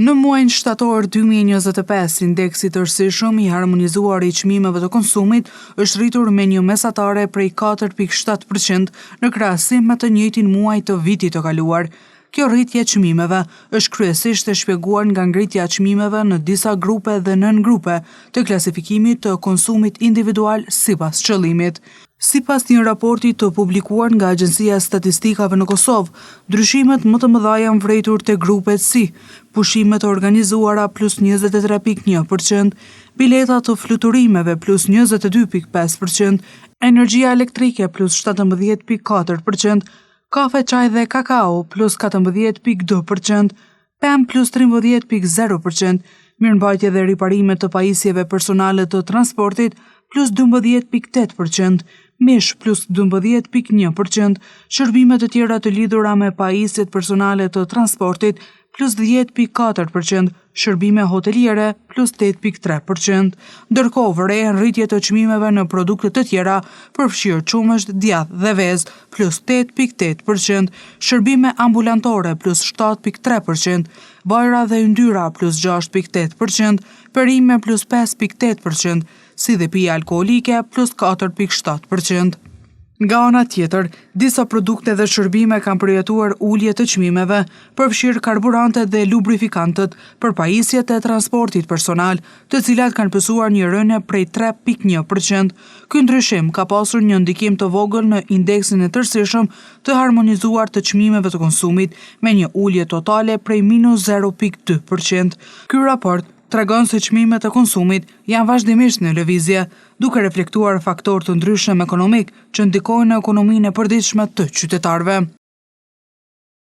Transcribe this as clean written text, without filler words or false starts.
Në muajin shtator 2025, indeksi tërësishëm i harmonizuar i çmimeve të konsumit është rritur me një mesatare prej 4.7% në krahasim me të njëjtin muaj të vitit të kaluar. Kjo rritje e çmimeve është kryesisht e shpjeguar nga ngritja e çmimeve në disa grupe dhe nën-grupe të klasifikimit të konsumit individual sipas qëllimit. Sipas një raporti të publikuar nga Agjencia e Statistikave në Kosovë, ndryshimet më të mëdha janë vërejtur te grupet si pushimet e organizuara plus 23.1%, biletat të fluturimeve plus 22.5%, energjia elektrike plus 17.4%, kafe, çaj dhe kakao plus 14.2%, pemë plus 13.0%, mirëmbajtje dhe riparimet të pajisjeve personale të transportit plus 12.8%, mish plus 12.1%, shërbime të tjera të lidhura me pajisjet personale të transportit plus 10.4%, shërbime hoteliere plus 8.3%, ndërkohë vërejën rritje të çmimeve në produkte të tjera, përfshirë qumësht, djath dhe vezë plus 8.8%, shërbime ambulantore plus 7.3%, vajra dhe yndyra plus 6.8%, perime plus 5.8%, si dhe pije alkoolike plus 4.7%. Nga ana tjetër, disa produkte dhe shërbime kanë përjetuar ulje të çmimeve, përfshirë karburantet dhe lubrifikantët për pajisjet e transportit personal, të cilat kanë pësuar një rënje prej 3.1%. Ky ndryshim ka pasur një ndikim të vogël në indeksin e tërësishëm të harmonizuar të çmimeve të konsumit, me një ulje totale prej minus 0.2%. Ky raport tregon se çmimet e konsumit janë vazhdimisht në lëvizje, duke reflektuar faktorë të ndryshëm ekonomik që ndikojnë në ekonominë e përditshme të qytetarëve.